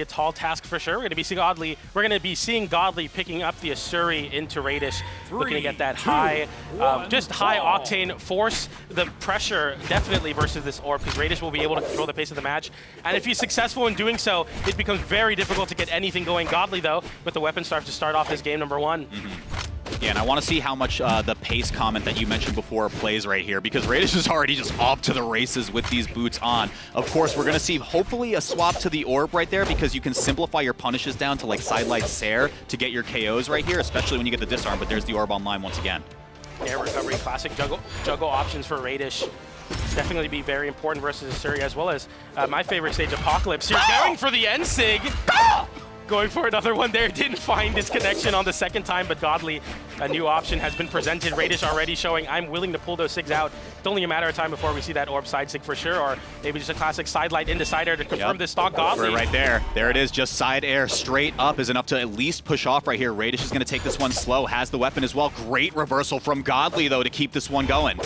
a tall task for sure. We're going to be seeing Godly picking up the Asuri into Raydish, looking to get that high octane force the pressure definitely versus this orb, because Raydish will be able to control the pace of the match. And if he's successful in doing so, it becomes very difficult to get anything going. Godly though, with the weapon starts to start off this game number 1. Yeah, and I want to see how much the pace comment that you mentioned before plays right here, because Raydish is already just off to the races with these boots on. Of course, we're going to see hopefully a swap to the orb right there, because you can simplify your punishes down to like sidelight Sair to get your KOs right here, especially when you get the disarm, but there's the orb online once again. Air recovery, classic juggle options for Raydish. Definitely be very important versus Asuri, as well as my favorite stage, Apocalypse. You're going for the N-Sig. Going for another one there, didn't find his connection on the second time, but Godly, a new option has been presented. Raydish already showing, I'm willing to pull those SIGs out. It's only a matter of time before we see that orb side SIG for sure, or maybe just a classic sidelight into side air to confirm this stock. Godly. Right there. There it is, just side air straight up is enough to at least push off right here. Raydish is going to take this one slow, has the weapon as well. Great reversal from Godly though to keep this one going.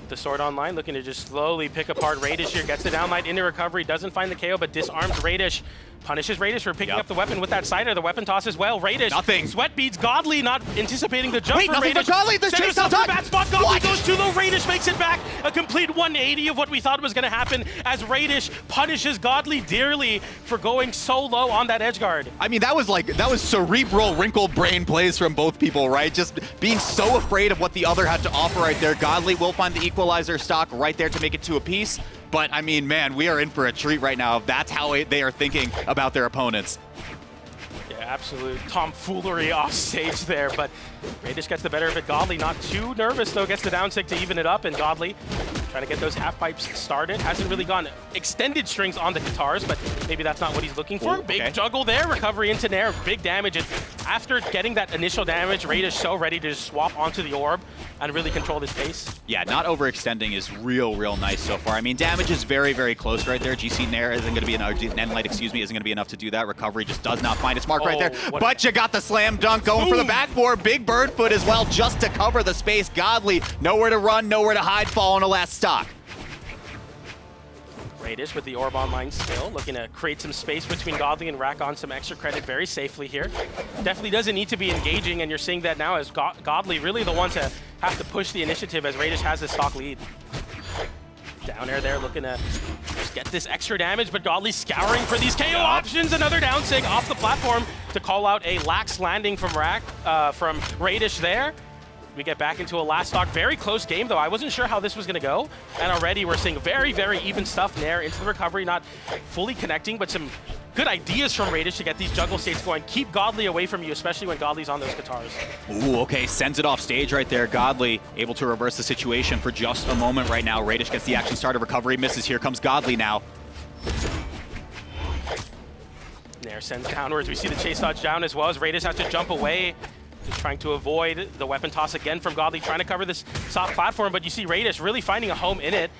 The sword online, looking to just slowly pick apart Raydish here. Gets the downlight into recovery, doesn't find the KO, but disarms Raydish. Punishes Raydish for picking up the weapon with that side air. The weapon toss as well. Raydish. Nothing. Sweat beads. Godly not anticipating the jump. Wait, from nothing Raydish. for Godly. There's chase out time. Bad spot. Godly goes too low. Raydish makes it back. A complete 180 of what we thought was going to happen as Raydish punishes Godly dearly for going so low on that edge guard. I mean, that was cerebral, wrinkled brain plays from both people, right? Just being so afraid of what the other had to offer right there. Godly will find the equalizer stock right there to make it to a piece. But, I mean, man, we are in for a treat right now. That's how they are thinking about their opponents. Yeah, absolute tomfoolery off stage there, but Raydish gets the better of it. Godly not too nervous, though, gets the down tick to even it up, and Godly trying to get those half pipes started. Hasn't really gone extended strings on the guitars, but maybe that's not what he's looking for. Big juggle there, recovery into Nair, big damage. And after getting that initial damage, Raydish so ready to just swap onto the orb and really control this pace. Yeah, not overextending is real nice so far. I mean, damage is very close right there. GC Nair isn't going to be Nenlight, excuse me, isn't going to be enough to do that. Recovery just does not find its mark right there. But you got the slam dunk going for the backboard. Big bird foot as well, just to cover the space. Godly, nowhere to run, nowhere to hide, fall on a last stock. Raydish with the orb online still, looking to create some space between Godly and rack on some extra credit very safely here. Definitely doesn't need to be engaging, and you're seeing that now as Godly really the one to have to push the initiative as Raydish has the stock lead. Down air there, looking to just get this extra damage, but Godly scouring for these KO options. Another down sig off the platform to call out a lax landing from Raydish there. We get back into a last stock. Very close game, though. I wasn't sure how this was going to go. And already we're seeing very even stuff. Nair into the recovery, not fully connecting, but some good ideas from Raydish to get these juggle states going. Keep Godly away from you, especially when Godly's on those guitars. Ooh, okay, sends it off stage right there. Godly able to reverse the situation for just a moment right now. Raydish gets the action started, recovery misses. Here comes Godly now. Nair sends downwards. We see the chase dodge down as well as Raydish has to jump away. Just trying to avoid the weapon toss again from Godly, trying to cover this soft platform, but you see Raydish really finding a home in it.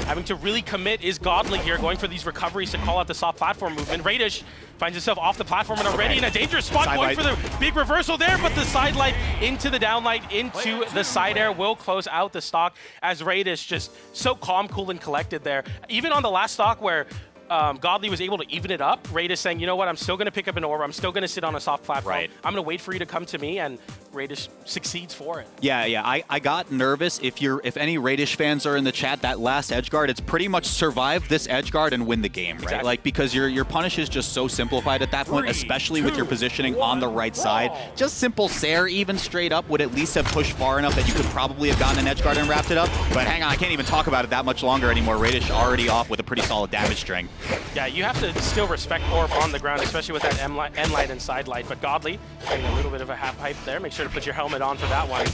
Having to really commit is Godly here, going for these recoveries to call out the soft platform movement. Raydish finds himself off the platform and already in a dangerous spot, going for the big reversal there, but the side light into the downlight, into the side air will close out the stock as Raydish just so calm, cool, and collected there. Even on the last stock where Godly was able to even it up, Raydish saying, you know what, I'm still going to pick up an orb, I'm still going to sit on a soft platform. I'm going to wait for you to come to me, and Raydish succeeds for it. Yeah, I got nervous. If any Raydish fans are in the chat, that last edge guard, it's pretty much survive this edge guard and win the game, right? Like, because your punish is just so simplified at that point, especially with your positioning on the right side. Just simple Sair, even straight up, would at least have pushed far enough that you could probably have gotten an edge guard and wrapped it up. But hang on, I can't even talk about it that much longer anymore. Raydish already off with a pretty solid damage string. Yeah, you have to still respect orb on the ground, especially with that N-light and side light. But Godly getting a little bit of a half pipe there. Make sure to put your helmet on for that one.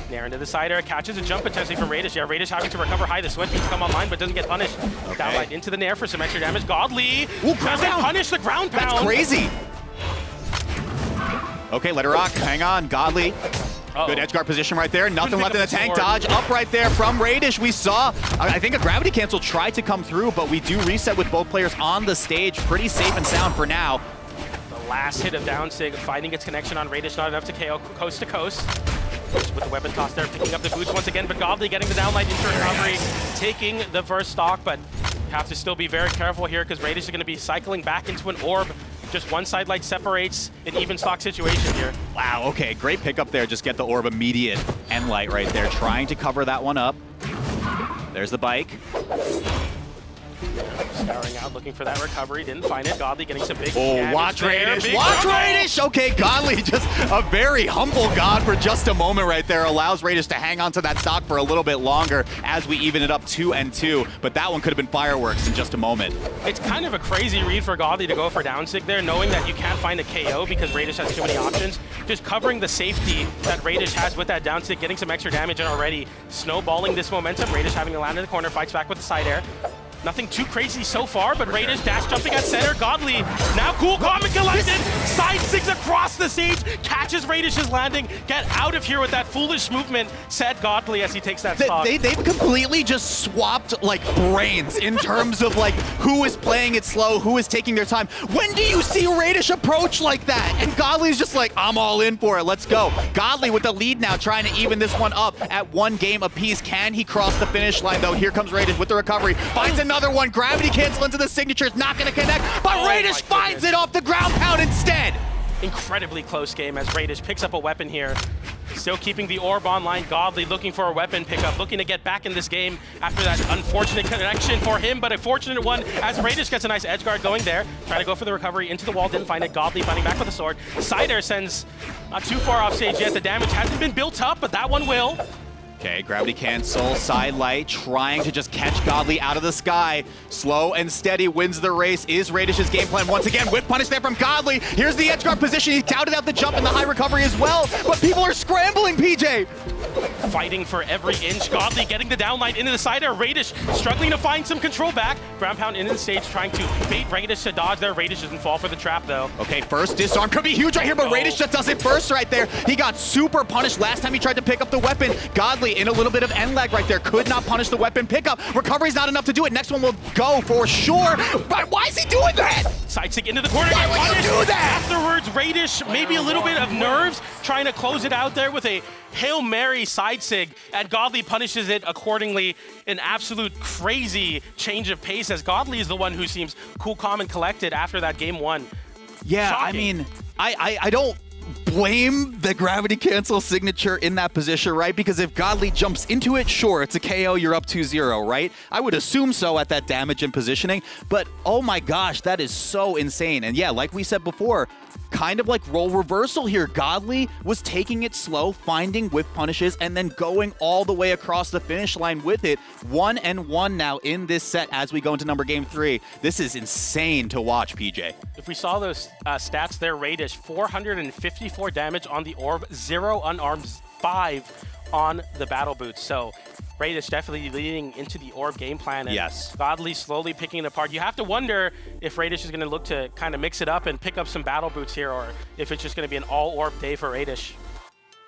Nair into the side air, catches a jump potentially from Raydish. Yeah, Raydish having to recover high. The sweat beats come online, but doesn't get punished. Downlight into the Nair for some extra damage. Godly doesn't punish the ground pound. That's crazy. Okay, let her rock. Hang on, Godly. Good edge guard position right there. Nothing left in the tank. Dodge up right there from Raydish. We saw, I think a gravity cancel tried to come through, but we do reset with both players on the stage. Pretty safe and sound for now. The last hit of down sig, finding its connection on Raydish, not enough to KO coast to coast. With the weapon toss there, picking up the boots once again, but Godly getting the downlight into recovery, taking the first stock, but Have to still be very careful here because Raydish is going to be cycling back into an orb. Just one side light separates an even stock situation here. Wow, okay, great pickup there. Just get the orb immediate end light right there. Trying to cover that one up. There's the bike. Scouring out, looking for that recovery. Didn't find it. Godly getting some big Oh, watch Raydish. Watch combo. Raydish. Okay, Godly, just a very humble god for just a moment right there. Allows Raydish to hang on to that stock for a little bit longer as we even it up 2-2. But that one could have been fireworks in just a moment. It's kind of a crazy read for Godly to go for down sig there, knowing that you can't find a KO because Raydish has too many options. Just covering the safety that Raydish has with that down sig, getting some extra damage and already snowballing this momentum. Raydish having to land in the corner, fights back with the side air. Nothing too crazy so far, but Raydish dash jumping at center. Godly now cool, calm, and collected. Side six across the stage, catches Raydish's landing. Get out of here with that foolish movement, said Godly as he takes that stock. They've completely just swapped like brains in terms of like who is playing it slow, who is taking their time. When do you see Raydish approach like that? And Godly's just like, I'm all in for it, let's go. Godly with the lead now, trying to even this one up at 1 game apiece. Can he cross the finish line though? Here comes Raydish with the recovery, finds another one, gravity cancel into the signatures, not gonna connect, but Raydish finds it off the ground pound instead. Incredibly close game as Raydish picks up a weapon here. Still keeping the orb online. Godly looking for a weapon pickup, looking to get back in this game after that unfortunate connection for him, but a fortunate one as Raydish gets a nice edge guard going there. Trying to go for the recovery into the wall, didn't find it. Godly fighting back with a sword. Side air sends not too far off stage yet. The damage hasn't been built up, but that one will. Okay, gravity cancel, side light, trying to just catch Godly out of the sky. Slow and steady wins the race, is Raydish's game plan once again. Whip punish there from Godly. Here's the edge guard position. He touted out the jump and the high recovery as well, but people are scrambling, PJ. Fighting for every inch. Godly getting the downline into the side air. Raydish struggling to find some control back. Ground pound into the stage, trying to bait Raydish to dodge there. Raydish doesn't fall for the trap though. Okay, first disarm could be huge right here, but Raydish just does it first right there. He got super punished last time he tried to pick up the weapon. Godly in a little bit of end lag right there. Could not punish the weapon pickup. Recovery's not enough to do it. Next one will go for sure. But why is he doing that? Side stick into the corner. Why would you do that? Afterwards, Raydish, maybe a little bit of nerves, trying to close it out there with a Hail Mary side sig, and Godly punishes it accordingly. An absolute crazy change of pace as Godly is the one who seems cool, calm, and collected after that game one. Yeah, Shocking. I mean, I don't blame the gravity cancel signature in that position, right? Because if Godly jumps into it, sure, it's a KO, you're up 2-0, right? I would assume so at that damage and positioning, but oh my gosh, that is so insane. And yeah, like we said before, kind of like role reversal here. Godly was taking it slow, finding whiff punishes, and then going all the way across the finish line with it. 1-1 now in this set as we go into number game 3. This is insane to watch, PJ. If we saw those stats there, Raydish, 454 damage on the orb, 0 unarmed, 5 on the battle boots. So Raydish definitely leading into the orb game plan, and yes, Godly slowly picking it apart. You have to wonder if Raydish is going to look to kind of mix it up and pick up some battle boots here, or if it's just going to be an all orb day for Raydish.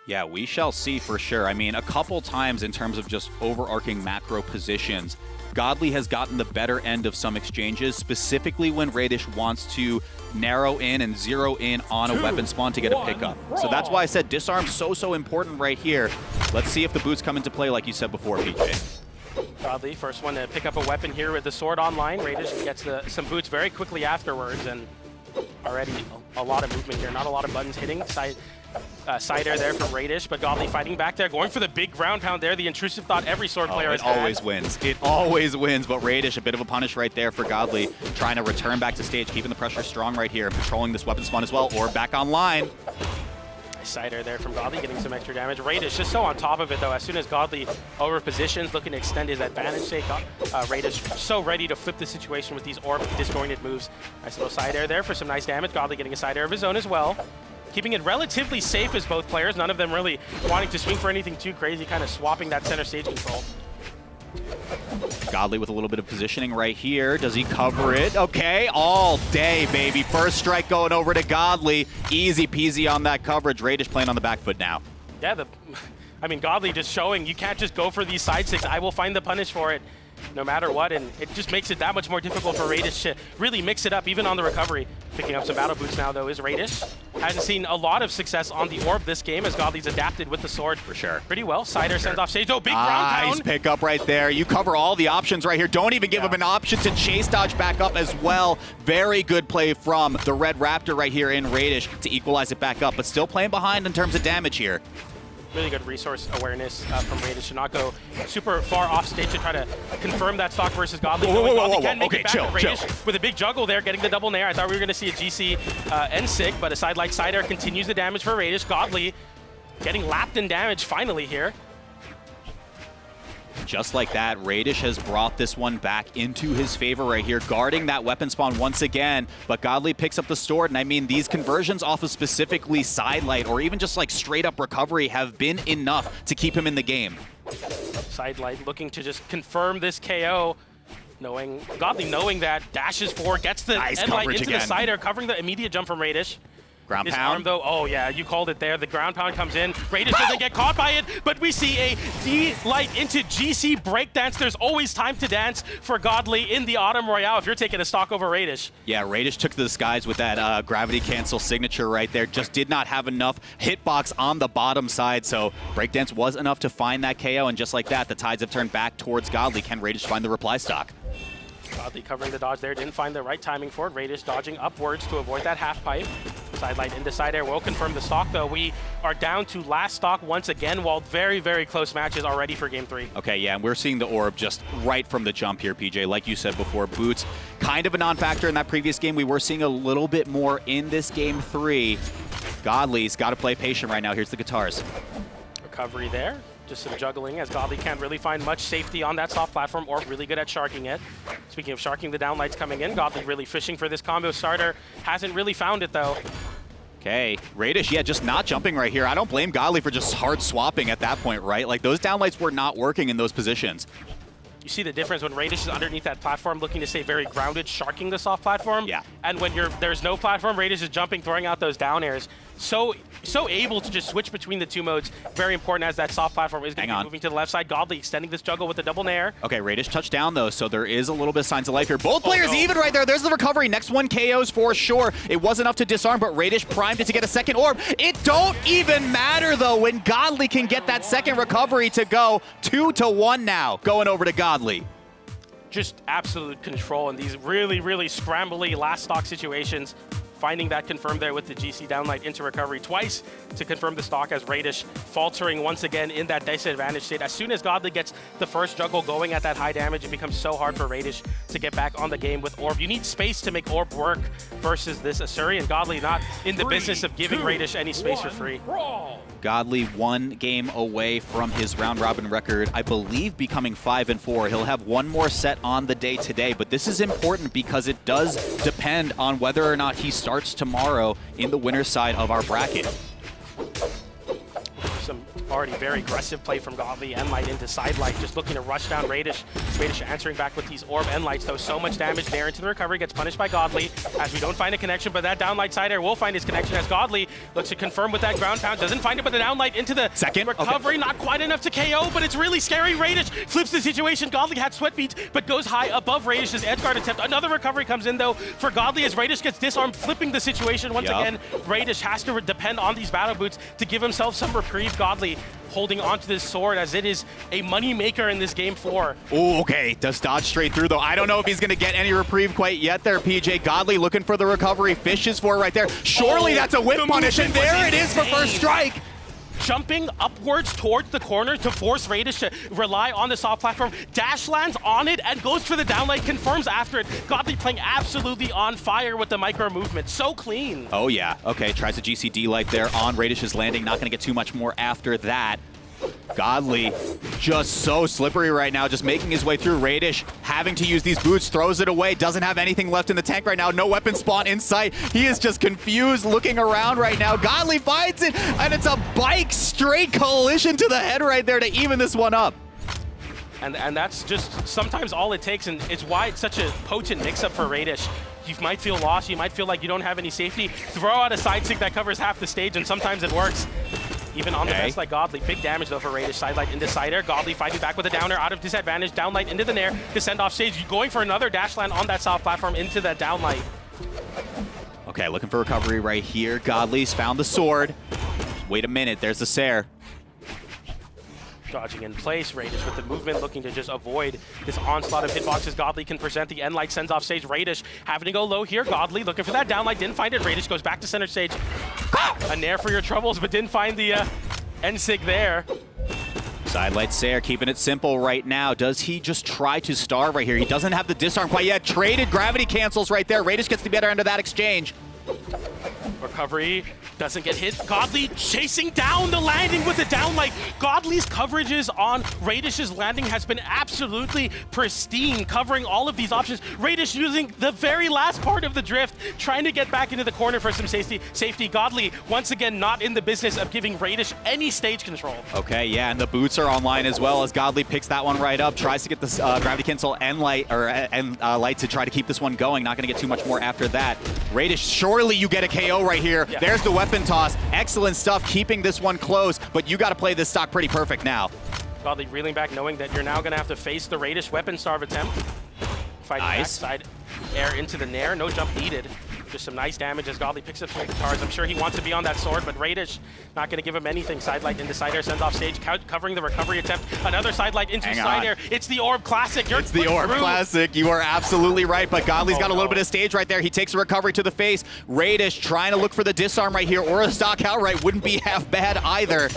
Yeah, we shall see for sure. I mean, a couple times in terms of just overarching macro positions, Godly has gotten the better end of some exchanges, specifically when Raydish wants to narrow in and zero in on a weapon spawn to get a pickup. So that's why I said disarm so important right here. Let's see if the boots come into play like you said before, PJ. Godly, first one to pick up a weapon here with the sword online. Raydish gets some boots very quickly afterwards, and already a lot of movement here. Not a lot of buttons hitting. Side air there from Raydish, but Godly fighting back there, going for the big ground pound there. The intrusive thought every sword player has had. It always wins. It always wins, but Raydish, a bit of a punish right there for Godly, trying to return back to stage, keeping the pressure strong right here, patrolling this weapon spawn as well, or back online. Side air there from Godly, getting some extra damage. Raydish just so on top of it, though. As soon as Godly over positions, looking to extend his advantage, Raydish so ready to flip the situation with these orb disjointed moves. Nice little side air there for some nice damage. Godly getting a side air of his own as well. Keeping it relatively safe as both players. None of them really wanting to swing for anything too crazy, kind of swapping that center stage control. Godly with a little bit of positioning right here. Does he cover it? Okay, all day, baby. First strike going over to Godly. Easy peasy on that coverage. Raydish playing on the back foot now. Yeah, I mean, Godly just showing you can't just go for these side sticks. I will find the punish for it. no matter what, and it just makes it that much more difficult for Raydish to really mix it up, even on the recovery. Picking up some battle boots now, though, is Raydish. Hasn't seen a lot of success on the orb this game, as Godly's adapted with the sword for sure. Pretty well. Cider sends off stage. Oh, big ground pound. Nice pickup right there. You cover all the options right here. Don't even give him an option to chase dodge back up as well. Very good play from the Red Raptor right here in Raydish to equalize it back up, but still playing behind in terms of damage here. Really good resource awareness from Raydish to not go super far off stage to try to confirm that stock versus Godly. Godly can make it back. Raydish with a big juggle there, getting the double nair. I thought we were going to see a GC end sig, but a side like Cider continues the damage for Raydish. Godly getting lapped in damage finally here. Just like that, Raydish has brought this one back into his favor right here, guarding that weapon spawn once again, but Godly picks up the sword, and I mean, these conversions off of specifically Sidelight, or even just like straight up recovery, have been enough to keep him in the game. Sidelight looking to just confirm this KO, Godly knowing that dashes forward, gets the Endlight into the Cider, covering the immediate jump from Raydish. Ground This pound. arm, though, oh yeah, you called it there. The ground pound comes in. Raydish doesn't get caught by it, but we see a D-Light into GC breakdance. There's always time to dance for Godly in the Autumn Royale if you're taking a stock over Raydish. Yeah, Raydish took to the skies with that gravity cancel signature right there. Just did not have enough hitbox on the bottom side, so breakdance was enough to find that KO, and just like that, the tides have turned back towards Godly. Can Raydish find the reply stock? Godly covering the dodge there, didn't find the right timing for it. Raydish dodging upwards to avoid that half pipe. Sidelight into side air will confirm the stock, though. We are down to last stock once again, while very, very close matches already for game 3. Okay, yeah, and we're seeing the orb just right from the jump here, PJ. Like you said before, boots, kind of a non-factor in that previous game. We were seeing a little bit more in this game 3. Godly's got to play patient right now. Here's the guitars. Recovery there. Just some juggling, as Godly can't really find much safety on that soft platform, or really good at sharking it. Speaking of sharking, the downlights coming in. Godly really fishing for this combo starter. Hasn't really found it, though. Okay, Raydish, yeah, just not jumping right here. I don't blame Godly for just hard swapping at that point, right? Like, those downlights were not working in those positions. You see the difference when Raydish is underneath that platform, looking to stay very grounded, sharking the soft platform. Yeah. And when there's no platform, Raydish is jumping, throwing out those down airs. So able to just switch between the two modes. Very important, as that soft platform is going to be moving to the left side. Godly extending this juggle with the double nair. Okay, Raydish touched down, though, so there is a little bit of signs of life here. Both players even right there. There's the recovery. Next one KOs for sure. It was enough to disarm, but Raydish primed it to get a second orb. It don't even matter, though, when Godly can get that second recovery to go 2-1 now, going over to Godly. Just absolute control in these really, really scrambly last stock situations. Finding that confirmed there with the GC downlight into recovery twice to confirm the stock, as Raydish faltering once again in that disadvantage state. As soon as Godly gets the first juggle going at that high damage, it becomes so hard for Raydish to get back on the game with Orb. You need space to make Orb work versus this Asuri, Godly not in the business of giving Raydish any space for free. Godly 1 game away from his round-robin record, I believe becoming 5-4. He'll have one more set on the day today, but this is important because it does depend on whether or not he starts tomorrow in the winner's side of our bracket. Some already very aggressive play from Godly. Endlight into Sidelight, just looking to rush down Raydish. Raydish answering back with these Orb Endlights, though. So much damage there into the recovery, gets punished by Godly as we don't find a connection, but that downlight side air will find his connection, as Godly looks to confirm with that ground pound. Doesn't find it, but the downlight into the second recovery. Not quite enough to KO, but it's really scary. Raydish flips the situation. Godly had sweat beats, but goes high above Raydish's edgeguard attempt. Another recovery comes in, though, for Godly, as Raydish gets disarmed, flipping the situation once again. Raydish has to depend on these battle boots to give himself some reprieve. Godly holding onto this sword, as it is a money maker in this game 4. Oh, okay. Does dodge straight through, though. I don't know if he's going to get any reprieve quite yet there, PJ. Godly looking for the recovery. Fishes for it right there. Surely that's a whip punish, and there it is for first strike. Jumping upwards towards the corner to force Raydish to rely on the soft platform. Dash lands on it and goes for the downlight, confirms after it. Godly playing absolutely on fire with the micro movement. So clean. Oh, yeah. Okay, tries a GCD light there on Raydish's landing. Not going to get too much more after that. Godly just so slippery right now, just making his way through. Raydish having to use these boots, throws it away, doesn't have anything left in the tank right now. No weapon spawn in sight. He is just confused, looking around right now. Godly finds it, and it's a bike straight collision to the head right there to even this one up. And that's just sometimes all it takes, and it's why it's such a potent mix-up for Raydish. You might feel lost, you might feel like you don't have any safety. Throw out a side stick that covers half the stage, and sometimes it works. even on the best like Godly. Big damage though for Raydish. Sidelight into side air. Godly fighting back with a downer out of disadvantage. Downlight into the nair. Descend off stage. Going for another dash land on that soft platform into that downlight. Okay, looking for recovery right here. Godly's found the sword. Wait a minute, there's the Sair. Dodging in place, Raydish with the movement, looking to just avoid this onslaught of hitboxes. Godly can present the end light, sends off stage. Raydish having to go low here. Godly looking for that downlight, didn't find it. Raydish goes back to center stage. A nair for your troubles, but didn't find the end sig there. Sidelight Sair keeping it simple right now. Does he just try to starve right here? He doesn't have the disarm quite yet. Traded gravity cancels right there. Raydish gets the better end of that exchange. Recovery doesn't get hit. Godly chasing down the landing with the downlight. Godly's coverages on Raydish's landing has been absolutely pristine, covering all of these options. Raydish using the very last part of the drift, trying to get back into the corner for some safety. Godly, once again, not in the business of giving Raydish any stage control. Okay, yeah, and the boots are online as well as Godly picks that one right up, tries to get this gravity cancel and light to try to keep this one going. Not going to get too much more after that. Raydish, surely you get a KO right here. Yeah. There's the weapon toss. Excellent stuff, keeping this one close, but you got to play this stock pretty perfect now. Godly reeling back, knowing that you're now going to have to face the Raydish weapon starve attempt. Fighting backside air into the nair, no jump needed. Just some nice damage as Godly picks up some guitars. I'm sure he wants to be on that sword, but Raydish not going to give him anything. Sidelight into side air, sends off stage, covering the recovery attempt. Another sidelight into side air. It's the Orb Classic. It's the Orb Classic. You are absolutely right, but Godly's got a little bit of stage right there. He takes a recovery to the face. Raydish trying to look for the disarm right here, or a stock outright wouldn't be half bad either.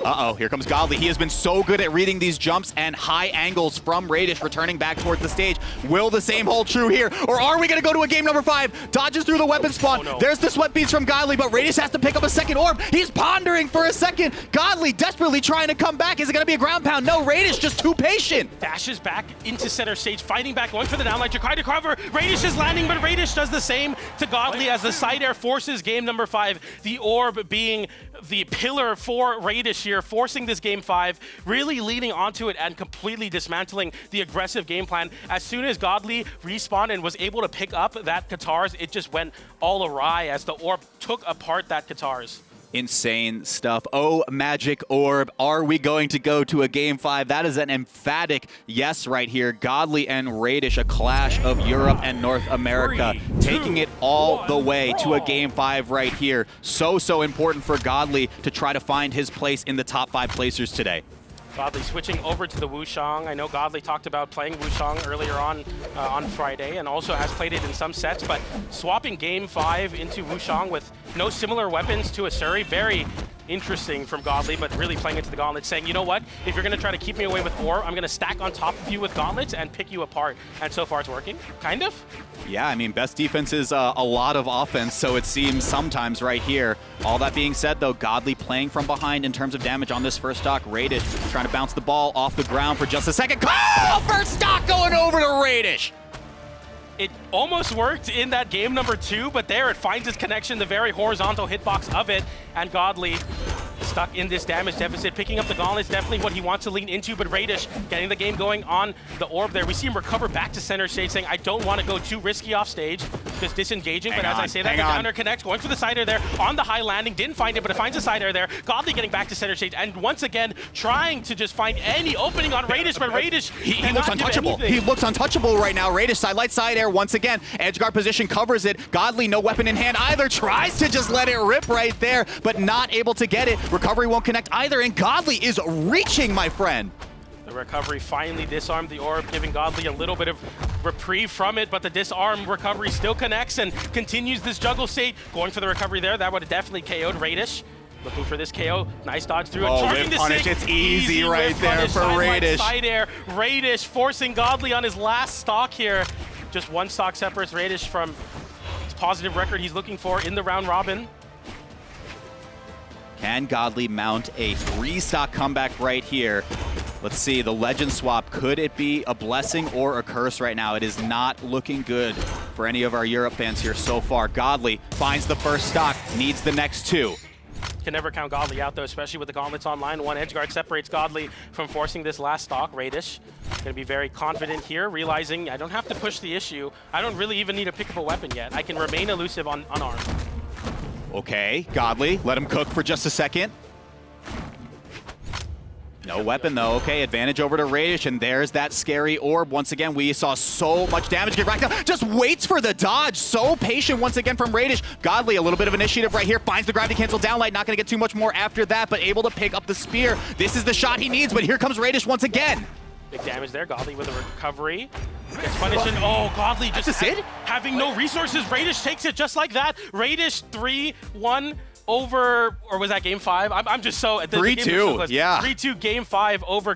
Uh-oh, here comes Godly. He has been so good at reading these jumps and high angles from Raydish, returning back towards the stage. Will the same hold true here, or are we going to go to a game number 5? Dodges through the weapon spawn. Oh, no. There's the sweat beats from Godly, but Raydish has to pick up a second orb. He's pondering for a second. Godly desperately trying to come back. Is it going to be a ground pound? No, Raydish just too patient. Dashes back into center stage, fighting back, going for the downlight. Try to cover. Raydish is landing, but Raydish does the same to Godly as the side air forces game number 5. The orb being the pillar for Raydish here, forcing this game 5, really leading onto it and completely dismantling the aggressive game plan. As soon as Godly respawned and was able to pick up that guitars, it just went all awry as the orb took apart that guitars. Insane stuff. Oh, Magic Orb, are we going to go to a game 5? That is an emphatic yes right here. Godly and Raydish, a clash of Europe and North America, taking it all the way to a game 5 right here. So important for Godly to try to find his place in the top 5 placers today. Godly switching over to the Wushang. I know Godly talked about playing Wushang earlier on Friday and also has played it in some sets, but swapping game 5 into Wushang with no similar weapons to Asuri, very interesting from Godly, but really playing into the gauntlets, saying, you know what, if you're going to try to keep me away with Orb, I'm going to stack on top of you with gauntlets and pick you apart. And so far it's working, kind of. Yeah, I mean, best defense is a lot of offense, so it seems sometimes right here. All that being said, though, Godly playing from behind in terms of damage on this first stock. Raydish trying to bounce the ball off the ground for just a second. Oh, first stock going over to Raydish. It almost worked in that game number 2, but there it finds its connection, the very horizontal hitbox of it, and Godly stuck in this damage deficit. Picking up the gauntlet is definitely what he wants to lean into, but Raydish getting the game going on the orb there. We see him recover back to center stage, saying, I don't want to go too risky off stage, just disengaging, but as I say that, the downer connects, going for the side air there, on the high landing, didn't find it, but it finds a side air there. Godly getting back to center stage, and once again, trying to just find any opening on Raydish, but Raydish, he looks untouchable. He looks untouchable right now. Raydish sidelight side air once again. Edgeguard position covers it. Godly, no weapon in hand either, tries to just let it rip right there, but not able to get it. Recovery won't connect either, and Godly is reaching, my friend. The recovery finally disarmed the orb, giving Godly a little bit of reprieve from it, but the disarm recovery still connects and continues this juggle state. Going for the recovery there, that would have definitely KO'd Raydish. Looking for this KO, nice dodge through it. Whip punish, it's easy right there for Raydish. Side air, Raydish forcing Godly on his last stock here. Just one stock separates Raydish from his positive record he's looking for in the round robin. Can Godly mount a 3-stock comeback right here? Let's see, the legend swap, could it be a blessing or a curse right now? It is not looking good for any of our Europe fans here so far. Godly finds the first stock, needs the next 2. Can never count Godly out though, especially with the gauntlets online. One edgeguard separates Godly from forcing this last stock. Raydish gonna be very confident here, realizing I don't have to push the issue. I don't really even need to pick up a weapon yet. I can remain elusive unarmed. Okay, Godly, let him cook for just a second. No weapon though. Okay, advantage over to Raydish, and there's that scary orb. Once again, we saw so much damage get racked up. Just waits for the dodge. So patient once again from Raydish. Godly, a little bit of initiative right here. Finds the gravity cancel downlight. Not going to get too much more after that, but able to pick up the spear. This is the shot he needs, but here comes Raydish once again. Big damage there. Godly with a recovery. Gets punished. And, oh, Godly just having no resources. Raydish takes it just like that. Raydish 3-1 over, or was that game 5? I'm just so... 3-2, yeah. 3-2 game 5 over